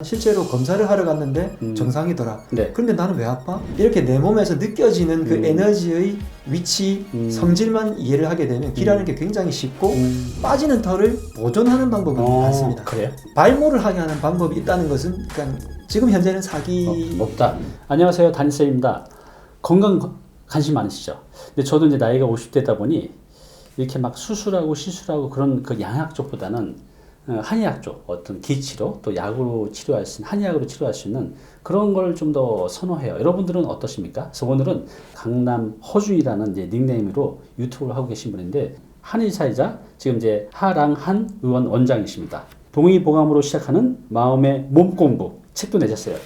실제로 검사를 하러 갔는데 정상이더라. 네. 그런데 나는 왜 아파? 이렇게 내 몸에서 느껴지는 그 에너지의 위치, 성질만 이해를 하게 되면 기라는 게 굉장히 쉽고 빠지는 털을 보존하는 방법은 많습니다. 그래요? 발모를 하게 하는 방법이 있다는 것은 그러니까 지금 현재는 사기 없다. 안녕하세요, 담임쌤입니다. 건강 관심 많으시죠? 근데 저도 이제 나이가 50대다 보니 이렇게 막 수술하고 시술하고 그런 그 양약 쪽보다는 한의학 쪽 어떤 기치로 또 약으로 치료할 수 있는 한의학으로 치료할 수 있는 그런 걸 좀 더 선호해요. 여러분들은 어떠십니까? 그래서 오늘은 강남 허준이라는 이제 닉네임으로 유튜브를 하고 계신 분인데 한의사이자 지금 이제 하랑한 의원 원장이십니다. 동의보감으로 시작하는 마음의 몸 공부 책도 내셨어요.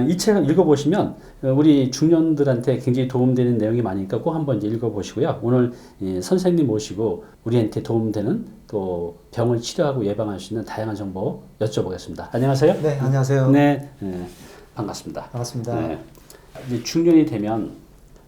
이 책을 읽어보시면 우리 중년들한테 굉장히 도움되는 내용이 많으니까 꼭 한번 이제 읽어보시고요. 오늘 선생님 모시고 우리한테 도움되는 또 병을 치료하고 예방할 수 있는 다양한 정보 여쭤보겠습니다. 안녕하세요. 네, 안녕하세요. 네, 반갑습니다. 반갑습니다. 네. 이제 중년이 되면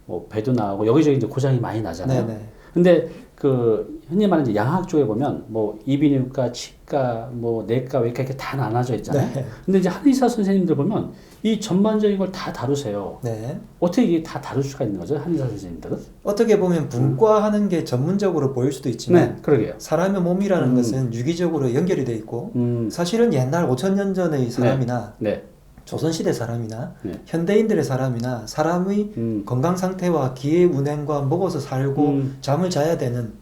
뭐 배도 나오고 여기저기 이제 고장이 많이 나잖아요. 네네. 근데 그 흔히 말하는 이제 양학 쪽에 보면 뭐 이비인후과, 치과, 뭐 내과, 외과 이렇게 다 나눠져 있잖아요. 네. 근데 이제 한의사 선생님들 보면 이 전반적인 걸 다 다루세요. 네. 어떻게 이게 다 다룰 수가 있는 거죠? 한의사 선생님들은? 어떻게 보면 분과하는 게 전문적으로 보일 수도 있지만 네, 그러게요. 사람의 몸이라는 것은 유기적으로 연결이 돼 있고 사실은 옛날 5,000년 전의 사람이나 네. 조선시대 사람이나 네. 현대인들의 사람이나 사람의 건강 상태와 기의 운행과 먹어서 살고 잠을 자야 되는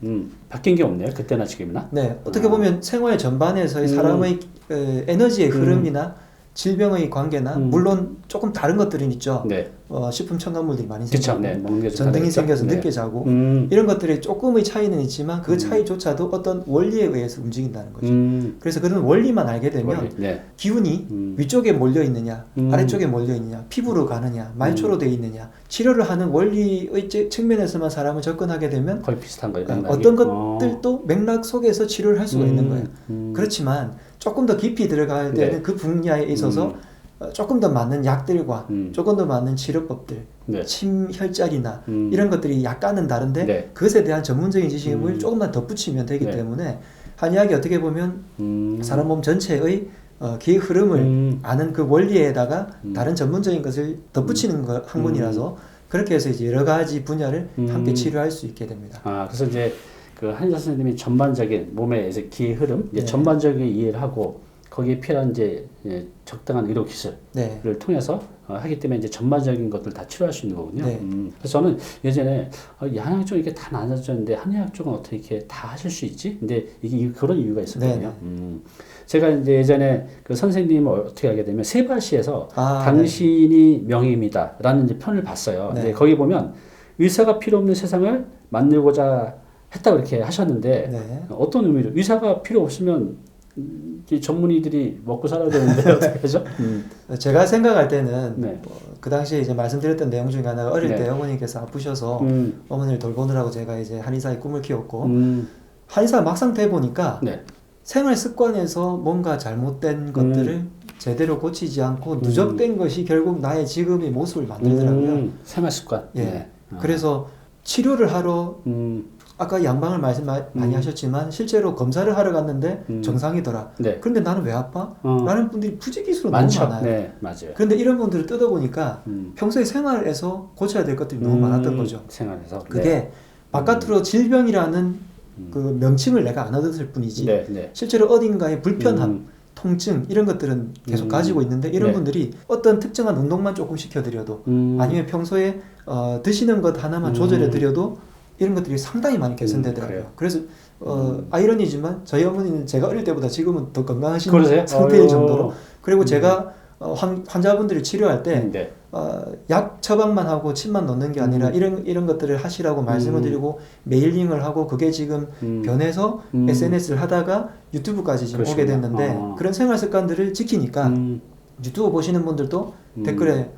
바뀐 게 없네요. 그때나 지금이나. 네, 어떻게 보면 생활 전반에서의 사람의 에너지의 흐름이나 질병의 관계나 물론 조금 다른 것들은 있죠. 네. 식품 첨가물들이 많이 그쵸, 생기고 네, 먹는 게 전등이 좋다 생겨서 그랬죠? 늦게 네. 자고 이런 것들이 조금의 차이는 있지만 그 차이조차도 어떤 원리에 의해서 움직인다는 거죠. 그래서 그런 원리만 알게 되면 원리, 네. 기운이 위쪽에 몰려 있느냐 아래쪽에 몰려 있느냐 피부로 가느냐 말초로 되어 있느냐 치료를 하는 원리의 측면에서만 사람을 접근하게 되면 거의 비슷한 거예요. 어떤 것들도 맥락 속에서 치료를 할 수가 있는 거예요. 그렇지만 조금 더 깊이 들어가야 되는 네. 그 분야에 있어서 조금 더 맞는 약들과 조금 더 맞는 치료법들, 네. 침혈자리나 이런 것들이 약간은 다른데 네. 그것에 대한 전문적인 지식을 조금만 덧붙이면 되기 네. 때문에 한의학이 어떻게 보면 사람 몸 전체의 기의 흐름을 아는 그 원리에다가 다른 전문적인 것을 덧붙이는 학문이라서 그렇게 해서 이제 여러 가지 분야를 함께 치료할 수 있게 됩니다. 아, 그래서 이제 그 한의사 선생님이 전반적인 몸의 이제 기의 흐름, 이제 네. 전반적인 이해를 하고 거기에 필요한 이제 적당한 의료 기술을 네. 통해서 하기 때문에 이제 전반적인 것들 다 치료할 수 있는 거군요. 네. 그래서 저는 예전에 이 한의학 쪽 이렇게 다 나눠졌는데 한의학 쪽은 어떻게 이렇게 다 하실 수 있지? 근데 이게 그런 이유가 있었거든요. 제가 이제 예전에 그 선생님을 어떻게 하게 되면 세바시에서 당신이 명의입니다라는 이제 편을 봤어요. 네. 근데 거기 보면 의사가 필요 없는 세상을 만들고자 했다고 이렇게 하셨는데 네. 어떤 의미로 의사가 필요 없으면 이 전문의들이 먹고 살아야 되는데 어떻게 하죠? 제가 생각할 때는 네. 그 당시에 이제 말씀드렸던 내용 중에 하나가 어릴 네. 때 어머니께서 아프셔서 어머니를 돌보느라고 제가 이제 한의사의 꿈을 키웠고 한의사 막상 돼 보니까 네. 생활 습관에서 뭔가 잘못된 것들을 제대로 고치지 않고 누적된 것이 결국 나의 지금의 모습을 만들더라고요. 생활 습관. 예. 네. 그래서 치료를 하러 아까 양방을 말씀 많이 하셨지만 실제로 검사를 하러 갔는데 정상이더라. 네. 그런데 나는 왜 아파? 라는 분들이 부지기수로 많죠. 너무 많아요. 네, 맞아요. 그런데 이런 분들을 뜯어보니까 평소에 생활에서 고쳐야 될 것들이 너무 많았던 거죠. 생활에서. 그게 네. 바깥으로 질병이라는 그 명칭을 내가 안 얻었을 뿐이지 네, 네. 실제로 어딘가에 불편함, 통증 이런 것들은 계속 가지고 있는데 이런 네. 분들이 어떤 특정한 운동만 조금 시켜드려도 아니면 평소에 드시는 것 하나만 조절해드려도 이런 것들이 상당히 많이 개선되더라고요. 그래서 아이러니지만 저희 어머니는 제가 어릴 때보다 지금은 더 건강하신 그러세요? 상태일 정도로 그리고 제가 환자분들을 치료할 때 네. 약 처방만 하고 침만 놓는 게 아니라 이런 것들을 하시라고 말씀을 드리고 메일링을 하고 그게 지금 변해서 SNS를 하다가 유튜브까지 지금 오게 됐는데 그런 생활 습관들을 지키니까 유튜브 보시는 분들도 댓글에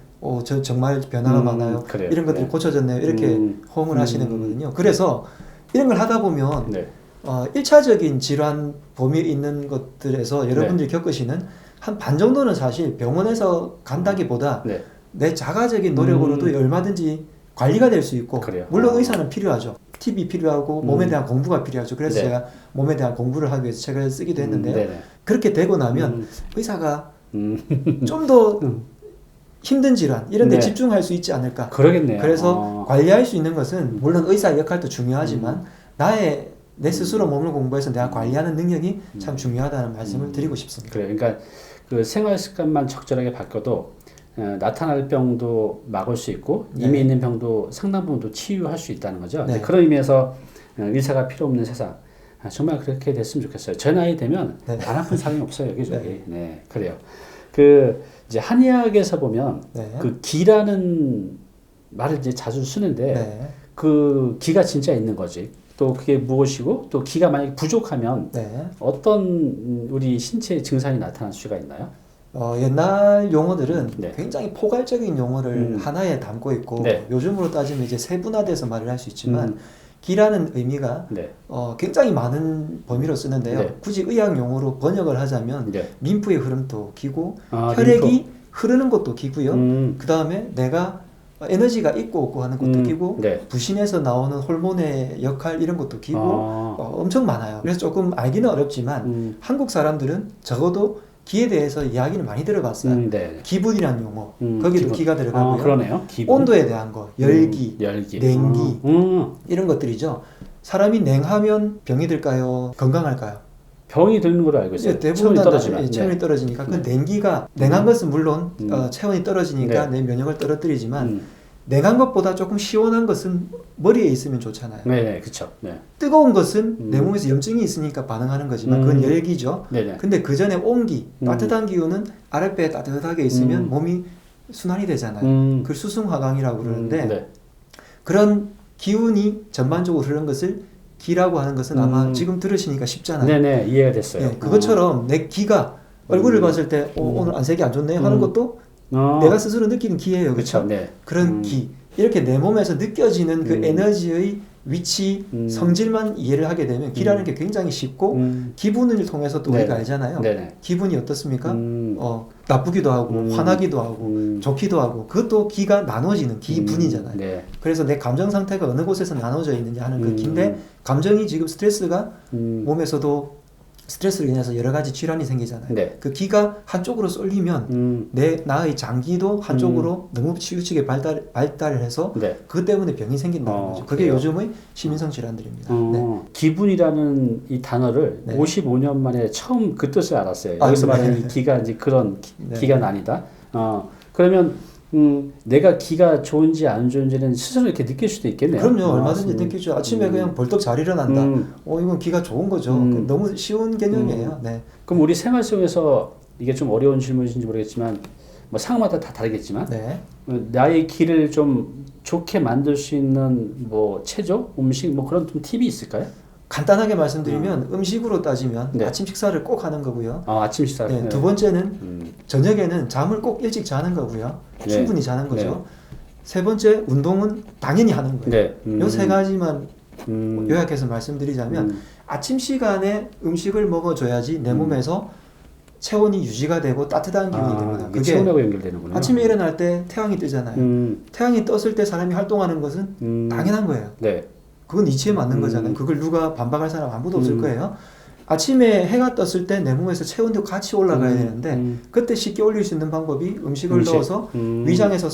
저 정말 변화가 많아요. 그래요. 이런 것들이 네. 고쳐졌네요. 이렇게 호응을 하시는 거거든요. 그래서 이런 걸 하다 보면 네. 1차적인 질환 범위에 있는 것들에서 여러분들이 겪으시는 한 반 정도는 사실 병원에서 간다기보다 네. 내 자가적인 노력으로도 얼마든지 관리가 될 수 있고 그래요. 물론 의사는 필요하죠. 팁이 필요하고 몸에 대한 공부가 필요하죠. 그래서 네. 제가 몸에 대한 공부를 하기 위해서 책을 쓰기도 했는데요. 네네. 그렇게 되고 나면 의사가 좀 더 힘든 질환 이런 데 네. 집중할 수 있지 않을까. 그러겠네요. 그래서 관리할 수 있는 것은 물론 의사의 역할도 중요하지만 내 스스로 몸을 공부해서 내가 관리하는 능력이 참 중요하다는 말씀을 드리고 싶습니다. 그래요. 그러니까 그 생활 습관만 적절하게 바뀌어도 나타날 병도 막을 수 있고 네. 이미 있는 병도 상당 부분도 치유할 수 있다는 거죠. 네. 그런 의미에서 의사가 필요 없는 세상. 정말 그렇게 됐으면 좋겠어요. 제 나이 되면 네. 안 아픈 사람이 없어요 여기저기. 네, 그래요. 그 이제 한의학에서 보면 네. 그 기라는 말을 이제 자주 쓰는데 네. 그 기가 진짜 있는 거지. 또 그게 무엇이고 또 기가 만약에 부족하면 네. 어떤 우리 신체 증상이 나타날 수가 있나요? 옛날 용어들은 네. 굉장히 포괄적인 용어를 하나에 담고 있고 네. 요즘으로 따지면 이제 세분화돼서 말을 할 수 있지만 음. 기라는 의미가 네. 굉장히 많은 범위로 쓰는데요. 네. 굳이 의학 용어로 번역을 하자면 네. 림프의 흐름도 기고 아, 혈액이 흐르는 것도 기고요. 음. 그 다음에 내가 에너지가 있고 없고 하는 것도 기고 네. 부신에서 나오는 호르몬의 역할 이런 것도 기고 엄청 많아요. 그래서 조금 알기는 어렵지만 한국 사람들은 적어도 기에 대해서 이야기를 많이 들어봤어요. 네. 기분이라는 용어 거기도 기분. 기가 들어가고요. 그러네요. 기분. 온도에 대한 거 열기, 열기. 냉기 이런 것들이죠. 사람이 냉하면 병이 들까요? 건강할까요? 병이 드는 걸로 알고 있어요. 대부분 체온이 다 떨어지면. 체온이 네. 떨어지니까 그 냉기가 냉한 것은 물론 체온이 네. 떨어지니까 내 면역을 떨어뜨리지만 냉한 것보다 조금 시원한 것은 머리에 있으면 좋잖아요. 네, 그렇죠. 네. 뜨거운 것은 내 몸에서 염증이 있으니까 반응하는 거지만 그건 열기죠. 네네. 근데 그 전에 온기, 따뜻한 기운은 아랫배에 따뜻하게 있으면 몸이 순환이 되잖아요. 그걸 수승화강이라고 그러는데 네. 그런 기운이 전반적으로 흐르는 것을 기라고 하는 것은 아마 지금 들으시니까 쉽잖아요. 네네, 이해가 됐어요. 네, 그것처럼 내 기가 얼굴을 봤을 때 오늘 안색이 안 좋네 하는 것도 내가 스스로 느끼는 기예요. 그렇죠? 네. 그런 기. 이렇게 내 몸에서 느껴지는 그 에너지의 위치, 성질만 이해를 하게 되면 기라는 게 굉장히 쉽고 기분을 통해서 또 우리가 알잖아요. 네네. 기분이 어떻습니까? 나쁘기도 하고 화나기도 하고 좋기도 하고 그것도 기가 나눠지는 기분이잖아요. 네. 그래서 내 감정 상태가 어느 곳에서 나눠져 있느냐 하는 그 기인데 감정이 지금 스트레스가 몸에서도 스트레스로 인해서 여러 가지 질환이 생기잖아요. 네. 그 기가 한쪽으로 쏠리면 나의 장기도 한쪽으로 너무 치우치게 발달을 해서 네. 그것 때문에 병이 생긴다는 거죠. 그게 그래요? 요즘의 시민성 질환들입니다. 네. 기분이라는 이 단어를 네. 55년 만에 처음 그 뜻을 알았어요. 아, 여기서 네. 말하는 이 기가 이제 그런 네. 기가 아니다. 그러면 내가 기가 좋은지 안 좋은지는 스스로 이렇게 느낄 수도 있겠네요. 그럼요. 얼마든지 느끼죠. 아침에 그냥 벌떡 잘 일어난다. 이건 기가 좋은 거죠. 너무 쉬운 개념이에요. 네. 그럼 우리 생활 속에서 이게 좀 어려운 질문인지 모르겠지만 뭐 상황마다 다 다르겠지만 네. 나의 기를 좀 좋게 만들 수 있는 뭐 체조, 음식 뭐 그런 좀 팁이 있을까요? 간단하게 말씀드리면 음식으로 따지면 네. 아침 식사를 꼭 하는 거고요. 아침 식사. 네, 두 번째는 저녁에는 잠을 꼭 일찍 자는 거고요. 네. 충분히 자는 거죠. 네. 세 번째 운동은 당연히 하는 거예요. 네. 요 세 가지만 요약해서 말씀드리자면 아침 시간에 음식을 먹어줘야지 내 몸에서 체온이 유지가 되고 따뜻한 기운이 됩니다. 그게 체온하고 연결되는구나. 아침에 일어날 때 태양이 뜨잖아요. 태양이 떴을 때 사람이 활동하는 것은 당연한 거예요. 네. 그건 이치에 맞는 거잖아요. 그걸 누가 반박할 사람 아무도 없을 거예요. 아침에 해가 떴을 때 내 몸에서 체온도 같이 올라가야 되는데 그때 쉽게 올릴 수 있는 방법이 음식을 넣어서 위장에서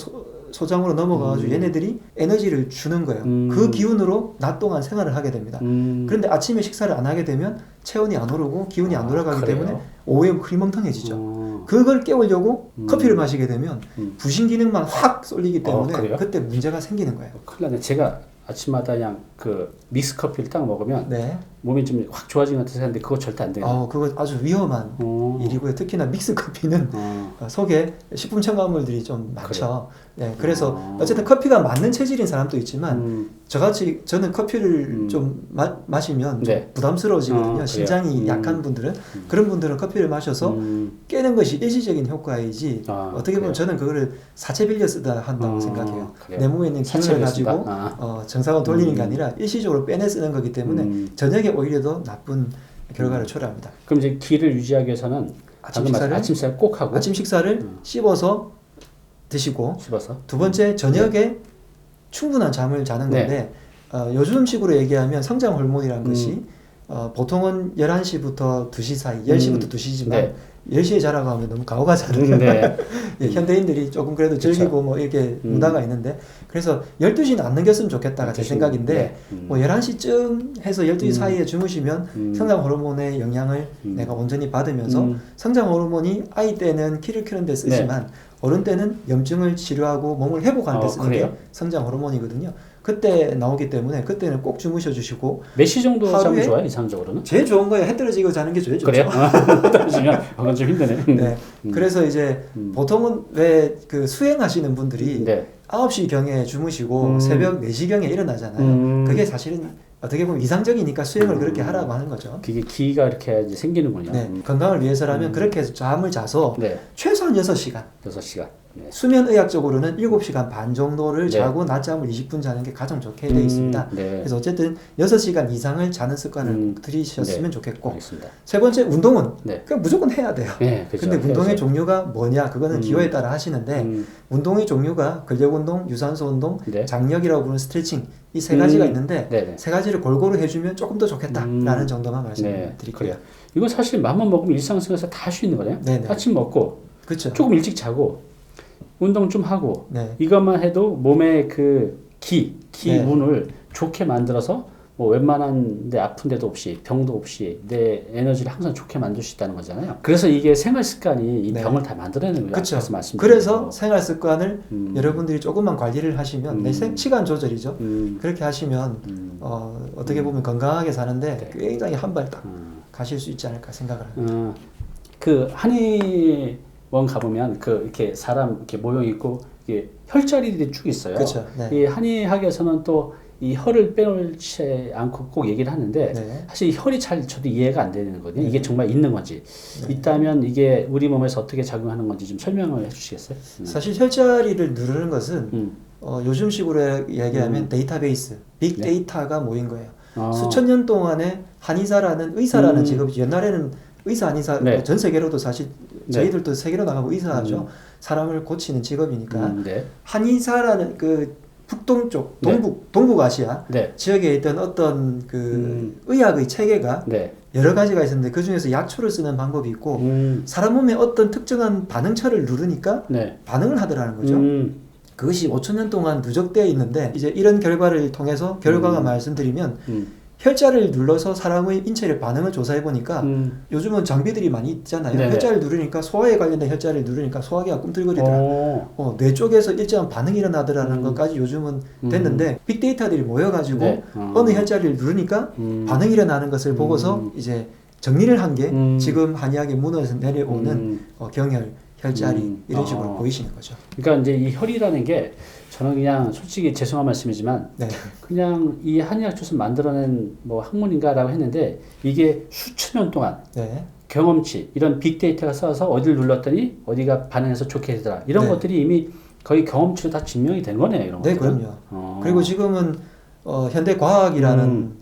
소장으로 넘어가가지고 얘네들이 에너지를 주는 거예요. 그 기운으로 낮 동안 생활을 하게 됩니다. 그런데 아침에 식사를 안 하게 되면 체온이 안 오르고 기운이 안 돌아가기 그래요? 때문에 오후에 흐리멍텅해지죠. 그걸 깨우려고 커피를 마시게 되면 부신 기능만 확 쏠리기 때문에 그래요? 그때 문제가 생기는 거예요. 큰일 나네. 제가 아침마다 그냥 그 믹스 커피를 딱 먹으면 네. 몸이 좀 확 좋아지는 것 같아서 하는데 그거 절대 안 돼요. 그거 아주 위험한 일이고요. 특히나 믹스 커피는 속에 식품 첨가물들이 좀 많죠. 네, 그래서 어쨌든 커피가 맞는 체질인 사람도 있지만 저같이 저는 커피를 좀 마시면 좀 네. 부담스러워지거든요. 그래요? 신장이 약한 분들은 그런 분들은 커피를 마셔서 깨는 것이 일시적인 효과이지 어떻게 보면 그래요? 저는 그거를 사채 빌려 쓰다 한다고 생각해요. 그래요? 내 몸에 있는 사채 기운을 빌려 가지고 쓴다? 정상으로 돌리는 게 아니라 일시적으로 빼내 쓰는 거기 때문에 저녁에 오히려 더 나쁜 결과를 초래합니다. 그럼 이제 기를 유지하기 위해서는 아침 식사를 꼭 하고 아침 식사를 씹어서 드시고 씹어서 두 번째 저녁에 충분한 잠을 자는 건데 요즘식으로 얘기하면 성장 호르몬이라는 것이 보통은 11시부터 2시 사이, 10시부터 2시지만 네. 10시에 자라고 하면 너무 가오가잖아요. 네. 예, 현대인들이 조금 그래도 즐기고 뭐 이렇게 문화가 있는데 그래서 12시는 안 넘겼으면 좋겠다가 제 생각인데 네. 뭐 11시쯤 해서 12시 사이에 주무시면 성장 호르몬의 영향을 내가 온전히 받으면서 성장 호르몬이 아이 때는 키를 키우는 데 쓰지만 어른 때는 염증을 치료하고 몸을 회복하는 데 쓰는 게 성장 호르몬이거든요. 그때 나오기 때문에 그때는 꼭 주무셔 주시고 몇 시 정도 자면 하루에 좋아요? 이상적으로는? 제일 좋은 거예요. 해 떨어지고 자는 게 제일 좋죠. 그래요? 해 떨어지면 그건 좀 힘드네. 네. 그래서 이제 보통은 왜 그 수행하시는 분들이 네. 9시경에 주무시고 새벽 4시경에 일어나잖아요. 그게 사실은 어떻게 보면 이상적이니까 수행을 그렇게 하라고 하는 거죠. 그게 기가 이렇게 이제 생기는군요. 네. 건강을 위해서라면 그렇게 해서 잠을 자서 네. 최소한 6시간. 6시간. 네. 수면의학적으로는 7시간 반 정도를 네. 자고 낮잠을 20분 자는 게 가장 좋게 되어 있습니다. 네. 그래서 어쨌든 6시간 이상을 자는 습관을 들이셨으면 네. 좋겠고 알겠습니다. 세 번째 운동은 네. 그냥 무조건 해야 돼요. 네, 그렇죠. 근데 운동의 해야죠. 종류가 뭐냐 그거는 기호에 따라 하시는데 운동의 종류가 근력운동, 유산소운동, 네. 장력이라고 부르는 스트레칭 이 세 가지가 있는데 네네. 세 가지를 골고루 해주면 조금 더 좋겠다라는 정도만 말씀드릴게요. 그래요. 이거 사실 마음만 먹으면 일상생활에서 다 할 수 있는 거네요. 네네. 아침 먹고 그렇죠. 조금 일찍 자고 운동 좀 하고 네. 이것만 해도 몸의 그 네. 운을 좋게 만들어서 뭐 웬만한 데 아픈 데도 없이 병도 없이 내 에너지를 항상 좋게 만들 수 있다는 거잖아요. 그래서 이게 생활 습관이 이 네. 병을 다 만들어내는 거예요. 그렇죠. 앞에서 말씀드린 그래서 대로. 생활 습관을 여러분들이 조금만 관리를 하시면 내 시간 조절이죠. 그렇게 하시면 어떻게 보면 건강하게 사는데 굉장히 한 발 딱 가실 수 있지 않을까 생각을 합니다. 그 한의원 가보면 그 이렇게 사람 이렇게 모형 있고 이게 혈자리들이 쭉 있어요. 그렇죠. 네. 이 한의학에서는 또 이 혈을 빼놓지 않고 꼭 얘기를 하는데 네. 사실 이 혈이 잘 저도 이해가 안 되는 거거든요. 네. 이게 정말 있는 건지 있다면 이게 우리 몸에서 어떻게 작용하는 건지 좀 설명을 해주시겠어요? 사실 혈자리를 누르는 것은 요즘식으로 얘기하면 데이터베이스, 빅데이터가 모인 거예요. 수천 년 동안에 한의사라는 의사라는 직업이 옛날에는 의사 한의사 네. 전 세계로도 사실 저희들도 세계로 나가고 의사하죠. 사람을 고치는 직업이니까 네. 한의사라는 그 북동쪽 네. 동북아시아 네. 지역에 있던 어떤 그 의학의 체계가 네. 여러 가지가 있었는데 그 중에서 약초를 쓰는 방법이 있고 사람 몸에 어떤 특정한 반응처를 누르니까 네. 반응을 하더라는 거죠. 그것이 5천 년 동안 누적되어 있는데 이제 이런 결과를 통해서 결과가 말씀드리면 혈자를 눌러서 사람의 인체의 반응을 조사해 보니까 요즘은 장비들이 많이 있잖아요. 네네. 혈자를 누르니까 소화에 관련된 혈자를 누르니까 소화기가 꿈틀거리더라. 뇌 쪽에서 일정한 반응이 일어나더라는 것까지 요즘은 됐는데 빅데이터들이 모여가지고 네. 어느 혈자리를 누르니까 반응이 일어나는 것을 보고서 이제 정리를 한 게 지금 한의학의 문헌에서 내려오는 경혈, 혈자리 이런 식으로 보이시는 거죠. 그러니까 이제 이 혈이라는 게 저는 그냥 솔직히 죄송한 말씀이지만 네. 그냥 이 한의학 조서 만들어낸 뭐 학문인가라고 했는데 이게 수천 년 동안 네. 경험치 이런 빅데이터가 쌓여서 어디를 눌렀더니 어디가 반응해서 좋게 되더라 이런 네. 것들이 이미 거의 경험치로 다 증명이 된 거네요. 이런 네, 것들은. 그럼요. 그리고 지금은 현대 과학이라는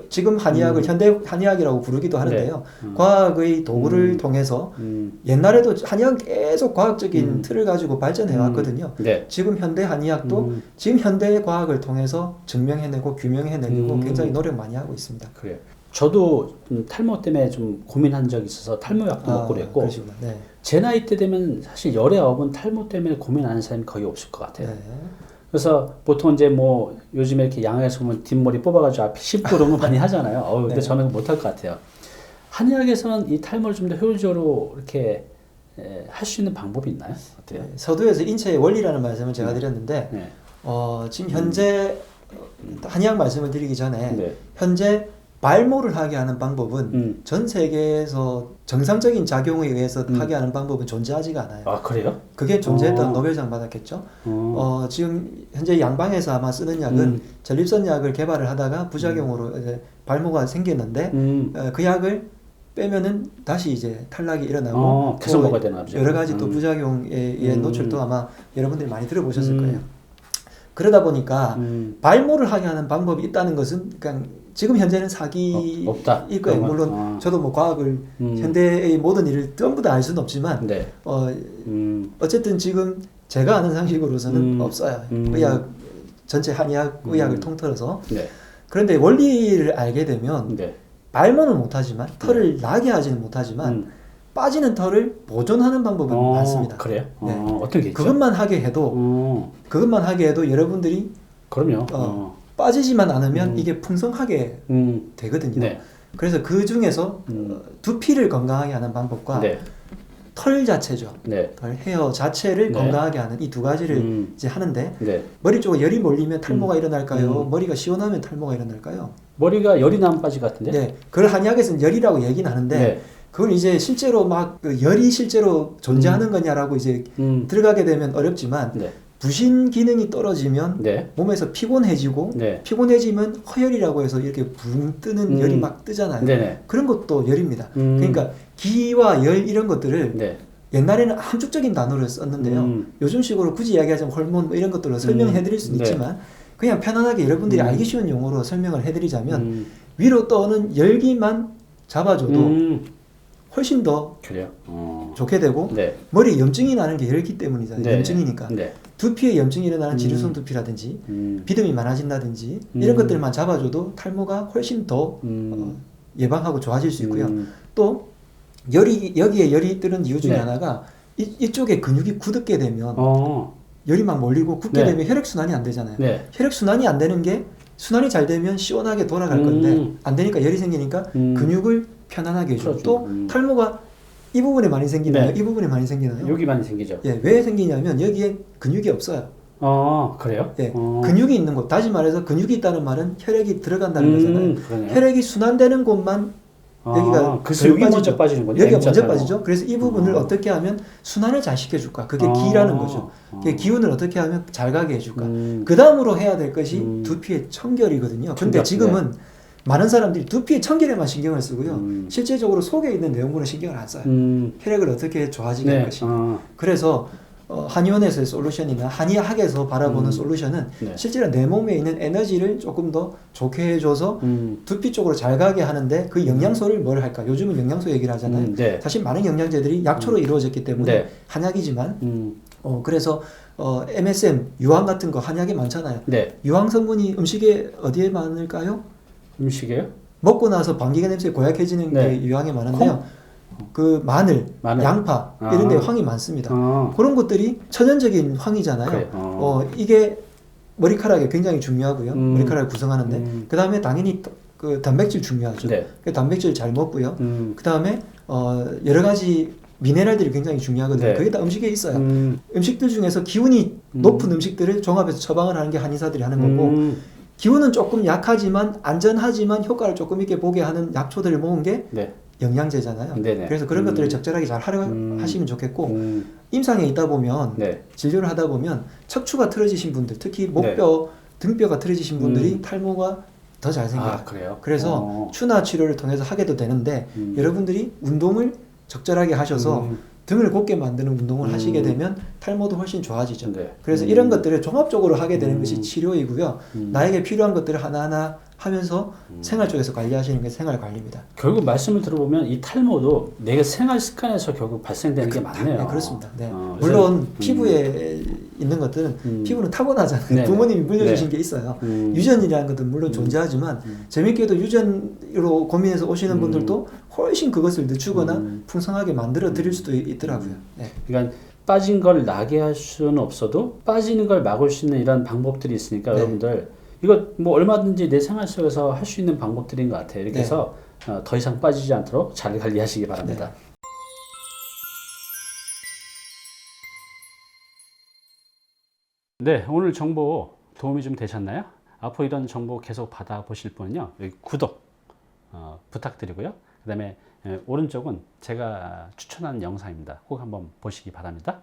지금 한의학을 현대 한의학이라고 부르기도 하는데요. 과학의 도구를 통해서 옛날에도 한의학은 계속 과학적인 틀을 가지고 발전해 왔거든요. 네. 지금 현대 한의학도 지금 현대 과학을 통해서 증명해내고 규명해내고 굉장히 노력 많이 하고 있습니다. 그래요. 저도 탈모 때문에 좀 고민한 적이 있어서 탈모약도 먹고 그랬고 그러시구나. 네. 제 나이 때 되면 사실 열의 업은 탈모 때문에 고민하는 사람이 거의 없을 것 같아요. 네. 그래서 보통 이제 뭐 요즘에 이렇게 양에서 보면 뒷머리 뽑아가지고 앞에 씹고 그런 거 많이 하잖아요. 근데 네. 저는 못할 것 같아요. 한의학에서는 이 탈모를 좀 더 효율적으로 이렇게 할 수 있는 방법이 있나요? 어때요? 네. 서두에서 인체의 원리라는 말씀을 제가 드렸는데 네. 지금 현재 한의학 말씀을 드리기 전에 네. 현재 발모를 하게 하는 방법은 전 세계에서 정상적인 작용에 의해서 하게 하는 방법은 존재하지가 않아요. 아 그래요? 그게 존재했던 노벨상 받았겠죠. 지금 현재 양방에서 아마 쓰는 약은 전립선 약을 개발을 하다가 부작용으로 이제 발모가 생겼는데 그 약을 빼면은 다시 이제 탈락이 일어나고 계속 또 먹어야 되나 보죠. 여러 가지 또 부작용에 의해 노출도 아마 여러분들이 많이 들어보셨을 거예요. 그러다 보니까 발모를 하게 하는 방법이 있다는 것은 그냥 지금 현재는 없다. 사기일 거예요. 물론 저도 뭐 과학을 현대의 모든 일을 전부 다 알 수는 없지만 네. 어쨌든 지금 제가 아는 상식으로서는 없어요. 의학 전체 한의학 의학을 통틀어서. 네. 그런데 원리를 알게 되면 네. 발모는 못하지만 털을 나게 하지는 못하지만 빠지는 털을 보존하는 방법은 많습니다. 그래요? 네. 어떤 게 있죠? 그것만 하게 해도 여러분들이 그럼요. 빠지지만 않으면 이게 풍성하게 되거든요. 네. 그래서 그 중에서 두피를 건강하게 하는 방법과 네. 털 자체죠. 네. 털 헤어 자체를 네. 건강하게 하는 이 두 가지를 이제 하는데 네. 머리 쪽에 열이 몰리면 탈모가 일어날까요? 머리가 시원하면 탈모가 일어날까요? 머리가 열이 나면 빠질 것 같은데? 네. 그걸 한의학에서는 열이라고 얘기는 하는데 네. 그걸 이제 실제로 막 그 열이 실제로 존재하는 거냐라고 이제 들어가게 되면 어렵지만 네. 부신 기능이 떨어지면 네. 몸에서 피곤해지고 네. 피곤해지면 허열이라고 해서 이렇게 붕 뜨는 열이 막 뜨잖아요. 네네. 그런 것도 열입니다. 그러니까 기와 열 이런 것들을 네. 옛날에는 함축적인 단어를 썼는데요. 요즘식으로 굳이 이야기하자면 호르몬 뭐 이런 것들로 설명해 드릴 수는 네. 있지만 그냥 편안하게 여러분들이 알기 쉬운 용어로 설명을 해드리자면 위로 떠오는 열기만 잡아줘도 훨씬 더 그래요? 좋게 되고 네. 머리에 염증이 나는 게 열기 때문이잖아요. 네. 염증이니까. 네. 두피에 염증이 일어나는 지루성 두피라든지 비듬이 많아진다든지 이런 것들만 잡아줘도 탈모가 훨씬 더 예방하고 좋아질 수 있고요. 또 여기에 열이 뜨는 이유 중에 네. 하나가 이쪽에 근육이 굳게 되면 열이 막 몰리고 굳게 네. 되면 혈액순환이 안 되잖아요. 네. 혈액순환이 안 되는 게 순환이 잘 되면 시원하게 돌아갈 건데 안 되니까 열이 생기니까 근육을 편안하게 해주고 그렇죠. 또 탈모가 이 부분에 많이 생기나요? 네. 이 부분에 많이 생기나요? 여기 많이 생기죠. 예, 왜 생기냐면 여기에 근육이 없어요. 그래요? 예, 근육이 있는 곳, 다시 말해서 근육이 있다는 말은 혈액이 들어간다는 거잖아요. 그러네요. 혈액이 순환되는 곳만 여기가 그 수육이 덜 먼저 빠지는군요. 여기가 먼저 M자 탈모. 빠지죠. 그래서 이 부분을 어떻게 하면 순환을 잘 시켜줄까? 그게 기라는 거죠. 그게 기운을 어떻게 하면 잘 가게 해줄까? 그 다음으로 해야 될 것이 두피의 청결이거든요. 근데 청결, 지금은 많은 사람들이 두피의 청결에만 신경을 쓰고요. 실제적으로 속에 있는 내용물은 신경을 안 써요. 혈액을 어떻게 좋아지게 할 것인가. 그래서 한의원에서의 솔루션이나 한의학에서 바라보는 솔루션은 네. 실제로 내 몸에 있는 에너지를 조금 더 좋게 해줘서 두피 쪽으로 잘 가게 하는데 그 영양소를 뭘 할까? 요즘은 영양소 얘기를 하잖아요. 네. 사실 많은 영양제들이 약초로 이루어졌기 때문에 네. 한약이지만 그래서 MSM, 유황 같은 거 한약에 많잖아요. 네. 유황 성분이 음식에 어디에 많을까요? 음식이에요? 먹고 나서 방귀가 냄새 고약해지는 네. 게 유황에 많은데요. 그 마늘, 양파 이런 데 황이 많습니다. 그런 것들이 천연적인 황이잖아요. 그래. 이게 머리카락에 굉장히 중요하고요. 머리카락을 구성하는데 그 다음에 당연히 그 단백질 중요하죠. 네. 그 단백질 잘 먹고요. 그 다음에 여러 가지 미네랄들이 굉장히 중요하거든요. 네. 그게 다 음식에 있어요. 음식들 중에서 기운이 높은 음식들을 종합해서 처방을 하는 게 한의사들이 하는 거고 기운은 조금 약하지만 안전하지만 효과를 조금 있게 보게 하는 약초들을 모은 게 네. 영양제잖아요. 네네. 그래서 그런 것들을 적절하게 잘 활용하시면 좋겠고 임상에 있다 보면 네. 진료를 하다 보면 척추가 틀어지신 분들 특히 목뼈, 등뼈가 틀어지신 분들이 탈모가 더 잘 생겨요. 그래요? 그래서 추나 치료를 통해서 하게도 되는데 여러분들이 운동을 적절하게 하셔서 등을 곧게 만드는 운동을 하시게 되면 탈모도 훨씬 좋아지죠. 네. 그래서 이런 것들을 종합적으로 하게 되는 것이 치료이고요. 나에게 필요한 것들을 하나하나 하면서 생활 쪽에서 관리하시는 게 생활 관리입니다. 결국 말씀을 들어보면 이 탈모도 내가 생활 습관에서 결국 발생되는 게 맞네요. 네, 그렇습니다. 네. 그래서, 물론 피부에 있는 것들은 피부는 타고나잖아요. 네네. 부모님이 물려주신 네. 게 있어요. 유전이라는 것은 물론 존재하지만 재밌게도 유전으로 고민해서 오시는 분들도 훨씬 그것을 늦추거나 풍성하게 만들어 드릴 수도 있더라고요. 네. 그러니까 빠진 걸 나게 할 수는 없어도 빠지는 걸 막을 수 있는 이런 방법들이 있으니까 네. 여러분들 이거 뭐 얼마든지 내 생활 속에서 할 수 있는 방법들인 것 같아요. 이렇게 네. 해서 더 이상 빠지지 않도록 잘 관리하시기 바랍니다. 네, 오늘 정보 도움이 좀 되셨나요? 앞으로 이런 정보 계속 받아보실 분은요, 여기 구독 부탁드리고요. 그 다음에 오른쪽은 제가 추천하는 영상입니다. 꼭 한번 보시기 바랍니다.